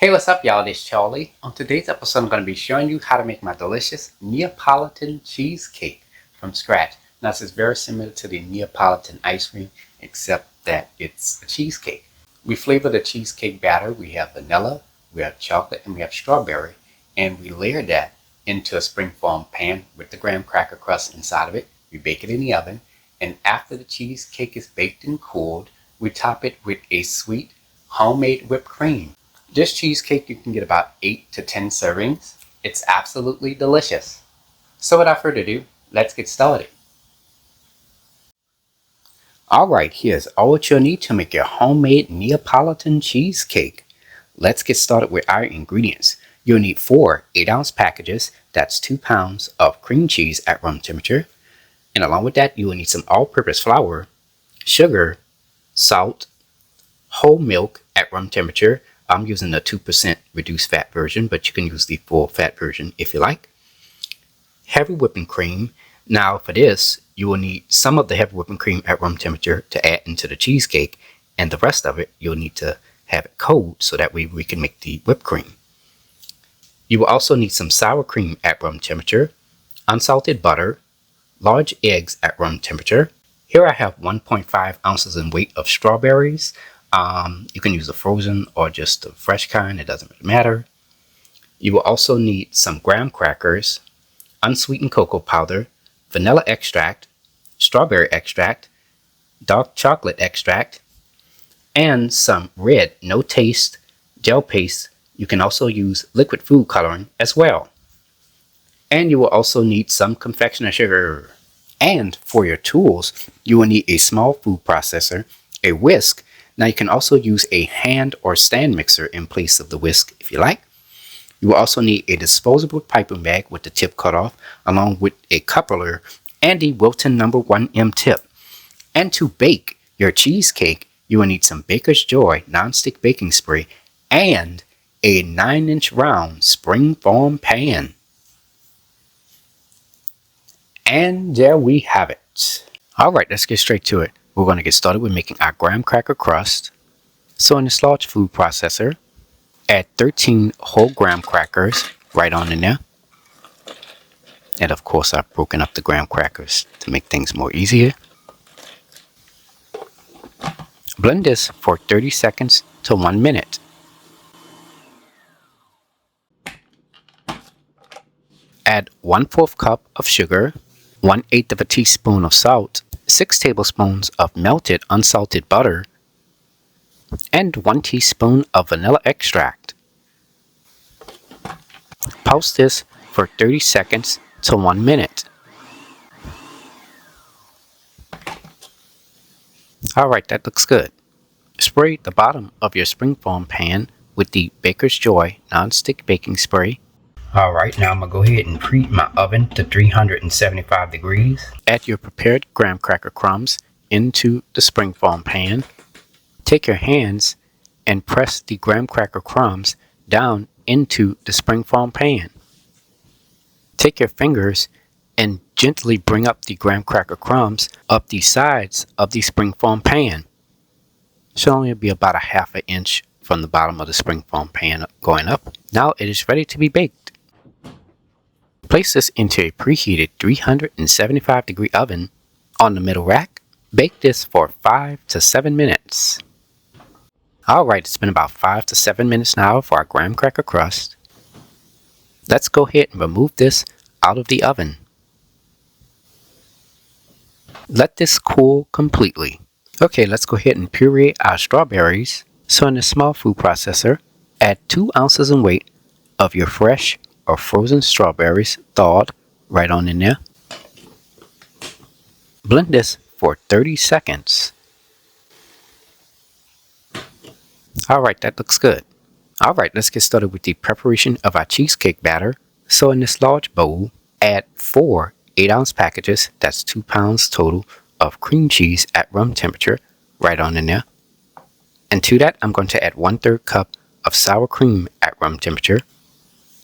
Hey, what's up, y'all? This is Charlie. On today's episode, I'm going to be showing you how to make my delicious Neapolitan cheesecake from scratch. Now, this is very similar to the Neapolitan ice cream, except that it's a cheesecake. We flavor the cheesecake batter. We have vanilla, we have chocolate, and we have strawberry. And we layer that into a springform pan with the graham cracker crust inside of it. We bake it in the oven. And after the cheesecake is baked and cooled, we top it with a sweet homemade whipped cream. This cheesecake, you can get about 8 to 10 servings. It's absolutely delicious. So without further ado, let's get started. Alright, here's all what you'll need to make your homemade Neapolitan cheesecake. Let's get started with our ingredients. You'll need 4 8-ounce packages, that's 2 pounds of cream cheese at room temperature. And along with that, you will need some all-purpose flour, sugar, salt, whole milk at room temperature. I'm using the 2% reduced fat version, but you can use the full fat version if you like. Heavy whipping cream. Now for this, you will need some of the heavy whipping cream at room temperature to add into the cheesecake, and the rest of it you'll need to have it cold so that way we can make the whipped cream. You will also need some sour cream at room temperature, unsalted butter, large eggs at room temperature. Here I have 1.5 ounces in weight of strawberries. You can use the frozen or just the fresh kind, it doesn't really matter. You will also need some graham crackers, unsweetened cocoa powder, vanilla extract, strawberry extract, dark chocolate extract, and some red no taste gel paste. You can also use liquid food coloring as well. And you will also need some confectioner's sugar. And for your tools, you will need a small food processor, a whisk. Now you can also use a hand or stand mixer in place of the whisk if you like. You will also need a disposable piping bag with the tip cut off, along with a coupler and a Wilton No. 1M tip. And to bake your cheesecake, you will need some Baker's Joy nonstick baking spray and a 9-inch round springform pan. And there we have it. Alright, let's get straight to it. We're going to get started with making our graham cracker crust. So in this large food processor, add 13 whole graham crackers right on in there. And of course, I've broken up the graham crackers to make things more easier. Blend this for 30 seconds to 1 minute. Add 1/4 cup of sugar, 1/8 of a teaspoon of salt, 6 tablespoons of melted unsalted butter, and 1 teaspoon of vanilla extract. Pulse this for 30 seconds to 1 minute. Alright, that looks good. Spray the bottom of your springform pan with the Baker's Joy nonstick baking spray. Alright, now I'm going to go ahead and preheat my oven to 375 degrees. Add your prepared graham cracker crumbs into the springform pan. Take your hands and press the graham cracker crumbs down into the springform pan. Take your fingers and gently bring up the graham cracker crumbs up the sides of the springform pan. Should only be about a 1/2 inch from the bottom of the springform pan going up. Now it is ready to be baked. Place this into a preheated 375 degree oven on the middle rack. Bake this for 5 to 7 minutes. Alright, it's been about 5 to 7 minutes now for our graham cracker crust. Let's go ahead and remove this out of the oven. Let this cool completely. Okay, let's go ahead and puree our strawberries. So in a small food processor, add 2 ounces in weight of your fresh or frozen strawberries thawed right on in there. Blend this for 30 seconds. Alright, that looks good. Alright, let's get started with the preparation of our cheesecake batter. So in this large bowl, add 4 8-ounce packages, that's 2 pounds total, of cream cheese at room temperature right on in there. And to that, I'm going to add 1/3 cup of sour cream at room temperature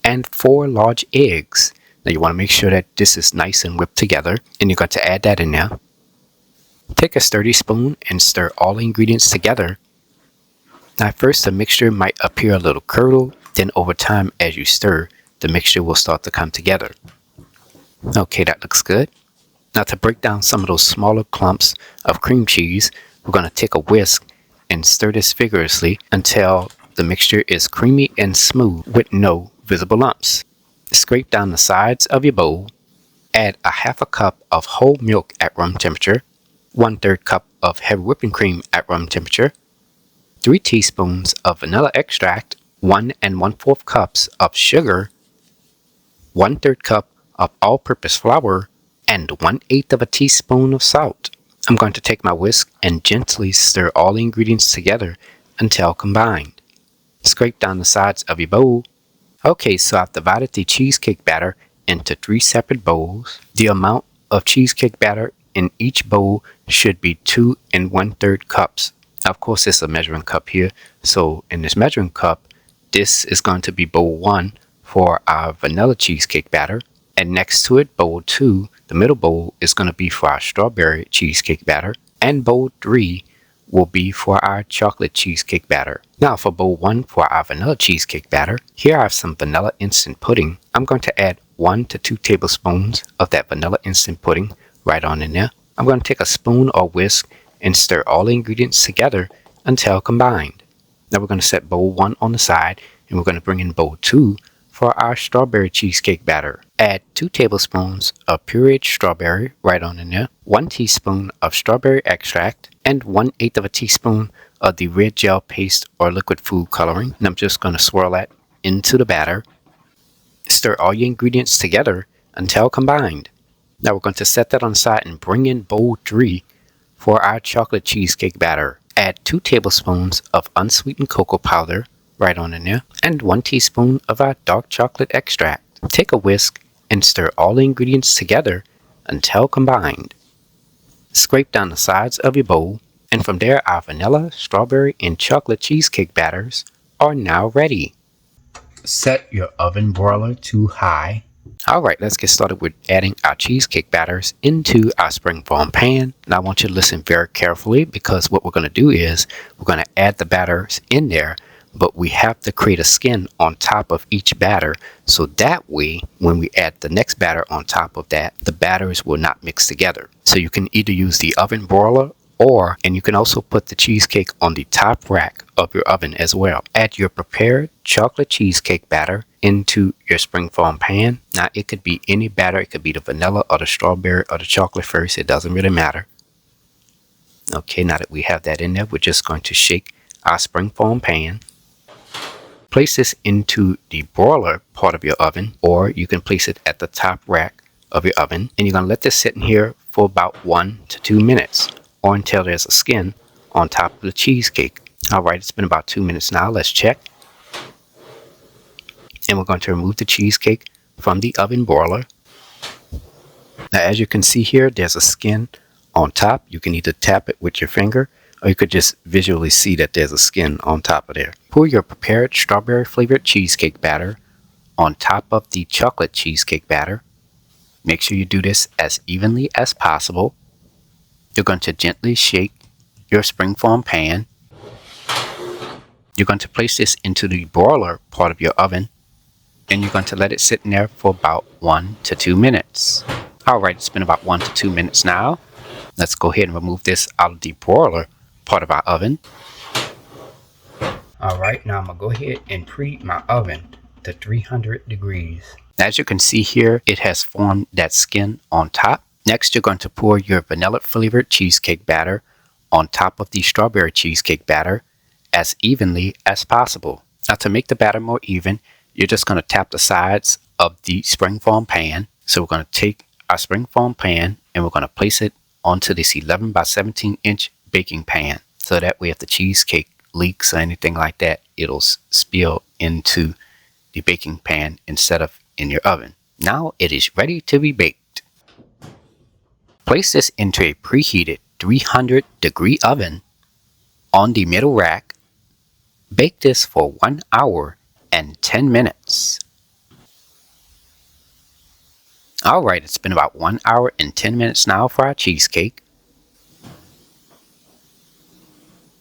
and 4 large eggs. Now you want to make sure that this is nice and whipped together, and you're going to add that in there. Take a sturdy spoon and stir all the ingredients together At first, the mixture might appear a little curdled, then over time as you stir, the mixture will start to come together. Okay, that looks good. Now to break down some of those smaller clumps of cream cheese, we're going to take a whisk and stir this vigorously until the mixture is creamy and smooth with no visible lumps. Scrape down the sides of your bowl. Add a half a cup of whole milk at room temperature, 1/3 cup of heavy whipping cream at room temperature, 3 teaspoons of vanilla extract, 1 1/4 cups of sugar, 1/3 cup of all-purpose flour, and 1/8 of a teaspoon of salt. I'm going to take my whisk and gently stir all the ingredients together until combined. Scrape down the sides of your bowl. Okay, so I've divided the cheesecake batter into 3 separate bowls. The amount of cheesecake batter in each bowl should be 2 1/3 cups. Of course, it's a measuring cup here, so in this measuring cup, this is going to be bowl 1 for our vanilla cheesecake batter, and next to it, bowl 2, the middle bowl, is going to be for our strawberry cheesecake batter, and bowl 3 will be for our chocolate cheesecake batter. Now for bowl 1 for our vanilla cheesecake batter, here I have some vanilla instant pudding. I'm going to add 1 to 2 tablespoons of that vanilla instant pudding right on in there. I'm going to take a spoon or whisk and stir all the ingredients together until combined. Now we're going to set bowl 1 on the side, and we're going to bring in bowl 2 for our strawberry cheesecake batter. Add 2 tablespoons of pureed strawberry right on in there, 1 teaspoon of strawberry extract, and 1/8 of a teaspoon of the red gel paste or liquid food coloring. And I'm just going to swirl that into the batter. Stir all your ingredients together until combined. Now we're going to set that on the side and bring in bowl 3 for our chocolate cheesecake batter. Add 2 tablespoons of unsweetened cocoa powder right on in there, and 1 teaspoon of our dark chocolate extract. Take a whisk and stir all the ingredients together until combined. Scrape down the sides of your bowl, and from there our vanilla, strawberry, and chocolate cheesecake batters are now ready. Set your oven broiler to high. Alright, let's get started with adding our cheesecake batters into our springform pan. Now I want you to listen very carefully, because what we're going to do is we're going to add the batters in there, but we have to create a skin on top of each batter, so that way when we add the next batter on top of that, the batters will not mix together. So you can either use the oven broiler, and you can also put the cheesecake on the top rack of your oven as well. Add your prepared chocolate cheesecake batter into your springform pan. Now it could be any batter, it could be the vanilla or the strawberry or the chocolate first, it doesn't really matter. Okay, now that we have that in there, we're just going to shake our springform pan. Place this into the broiler part of your oven, or you can place it at the top rack of your oven, and you're going to let this sit in here for about 1 to 2 minutes, or until there's a skin on top of the cheesecake. Alright, it's been about 2 minutes now. Let's check. And we're going to remove the cheesecake from the oven broiler. Now as you can see here, there's a skin on top. You can either tap it with your finger, or you could just visually see that there's a skin on top of there. Pour your prepared strawberry flavored cheesecake batter on top of the chocolate cheesecake batter. Make sure you do this as evenly as possible. You're going to gently shake your springform pan. You're going to place this into the broiler part of your oven, and you're going to let it sit in there for about 1 to 2 minutes. Alright, it's been about 1 to 2 minutes now. Let's go ahead and remove this out of the broiler part of our oven. Alright, now I'm going to go ahead and preheat my oven to 300 degrees. As you can see here, it has formed that skin on top. Next, you're going to pour your vanilla flavored cheesecake batter on top of the strawberry cheesecake batter as evenly as possible. Now to make the batter more even, you're just going to tap the sides of the springform pan. So we're going to take our springform pan and we're going to place it onto this 11 by 17 inch baking pan. So that way if the cheesecake leaks or anything like that, it'll spill into the baking pan instead of in your oven. Now it is ready to be baked. Place this into a preheated 300 degree oven on the middle rack. Bake this for 1 hour and 10 minutes. Alright, it's been about 1 hour and 10 minutes now for our cheesecake.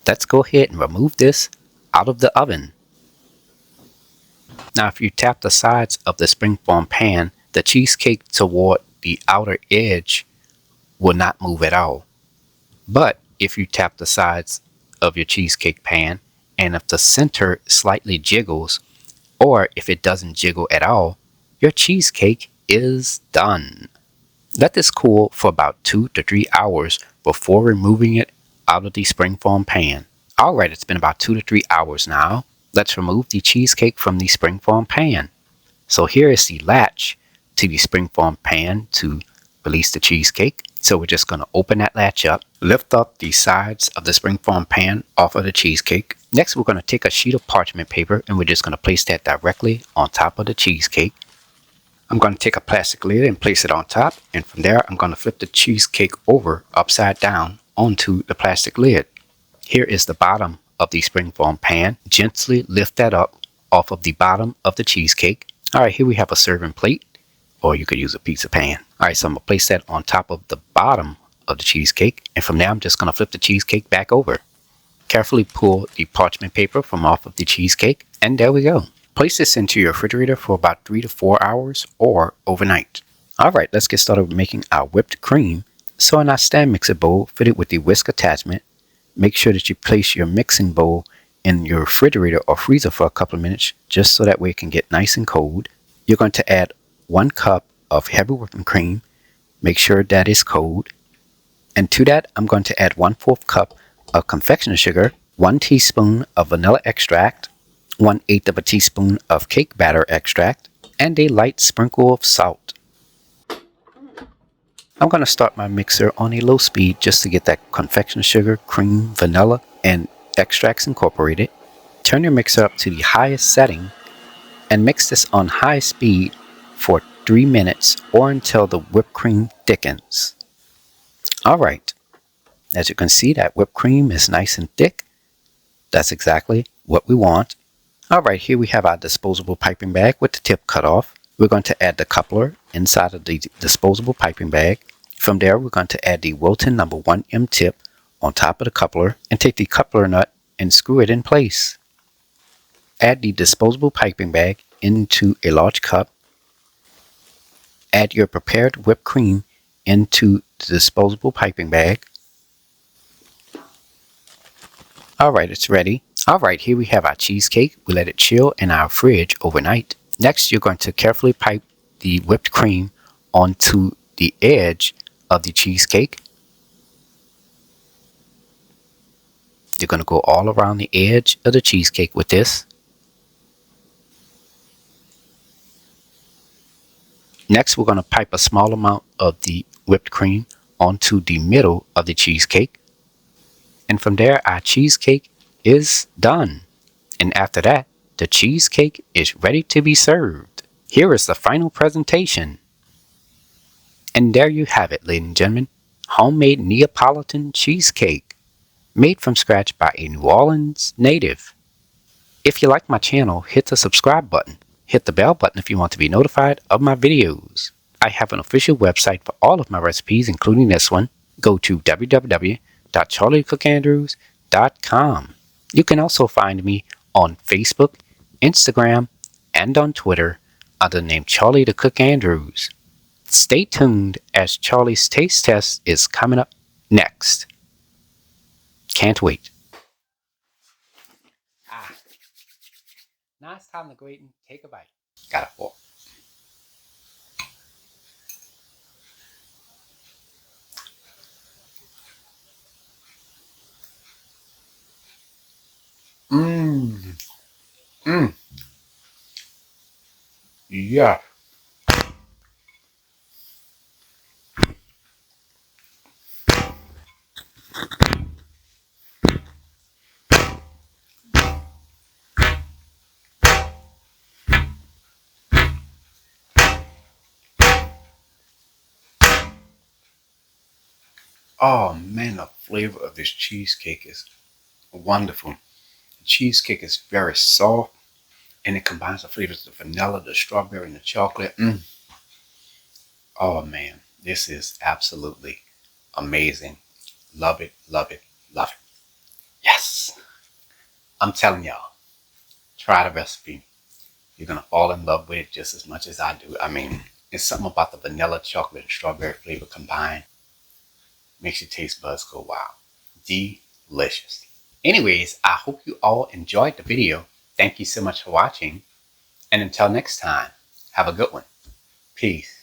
Let's go ahead and remove this out of the oven. Now, if you tap the sides of the springform pan, the cheesecake toward the outer edge will not move at all. But if you tap the sides of your cheesecake pan, and if the center slightly jiggles, or if it doesn't jiggle at all, your cheesecake is done. Let this cool for about 2 to 3 hours before removing it out of the springform pan. Alright, it's been about 2 to 3 hours now. Let's remove the cheesecake from the springform pan. So here is the latch to the springform pan to release the cheesecake. So we're just going to open that latch up, lift up the sides of the springform pan off of the cheesecake. Next, we're going to take a sheet of parchment paper and we're just going to place that directly on top of the cheesecake. I'm going to take a plastic lid and place it on top, and from there I'm going to flip the cheesecake over upside down onto the plastic lid. Here is the bottom of the springform pan. Gently lift that up off of the bottom of the cheesecake. Alright, here we have a serving plate, or you could use a pizza pan. Alright, so I'm going to place that on top of the bottom of the cheesecake, and from there I'm just going to flip the cheesecake back over. Carefully pull the parchment paper from off of the cheesecake, and there we go. Place this into your refrigerator for about 3 to 4 hours or overnight. Alright, let's get started with making our whipped cream. So in our stand mixer bowl fitted with the whisk attachment, make sure that you place your mixing bowl in your refrigerator or freezer for a couple of minutes, just so that way it can get nice and cold. You're going to add 1 cup of heavy whipping cream. Make sure that is cold. And to that, I'm going to add 1/4 cup of confectioner's sugar, 1 teaspoon of vanilla extract, 1/8 of a teaspoon of cake batter extract, and a light sprinkle of salt. I'm going to start my mixer on a low speed just to get that confectioner's sugar, cream, vanilla, and extracts incorporated. Turn your mixer up to the highest setting and mix this on high speed for 3 minutes or until the whipped cream thickens. Alright, as you can see, that whipped cream is nice and thick. That's exactly what we want. Alright, here we have our disposable piping bag with the tip cut off. We're going to add the coupler inside of the disposable piping bag. From there, we're going to add the Wilton No. 1M tip on top of the coupler and take the coupler nut and screw it in place. Add the disposable piping bag into a large cup. Add your prepared whipped cream into the disposable piping bag. Alright, it's ready. Alright, here we have our cheesecake. We let it chill in our fridge overnight. Next, you're going to carefully pipe the whipped cream onto the edge of the cheesecake. You're going to go all around the edge of the cheesecake with this. Next, we're going to pipe a small amount of the whipped cream onto the middle of the cheesecake. And from there, our cheesecake is done. And after that, the cheesecake is ready to be served. Here is the final presentation. And there you have it, ladies and gentlemen. Homemade Neapolitan cheesecake. Made from scratch by a New Orleans native. If you like my channel, hit the subscribe button. Hit the bell button if you want to be notified of my videos. I have an official website for all of my recipes, including this one. Go to www.charliethecookandrews.com. You can also find me on Facebook, Instagram, and on Twitter under the name Charlie the Cook Andrews. Stay tuned as Charlie's taste test is coming up next. Can't wait. Now it's time to go eat and take a bite. Got a fork. Yeah. Oh man, the flavor of this cheesecake is wonderful. The cheesecake is very soft, and it combines the flavors of the vanilla, the strawberry, and the chocolate. Oh man, this is absolutely amazing. Love it, love it, love it. Yes. I'm telling y'all, try the recipe. You're going to fall in love with it just as much as I do. I mean, it's something about the vanilla, chocolate, and strawberry flavor combined. Makes your taste buds go wild. Delicious. Anyways, I hope you all enjoyed the video. Thank you so much for watching. And until next time, have a good one. Peace.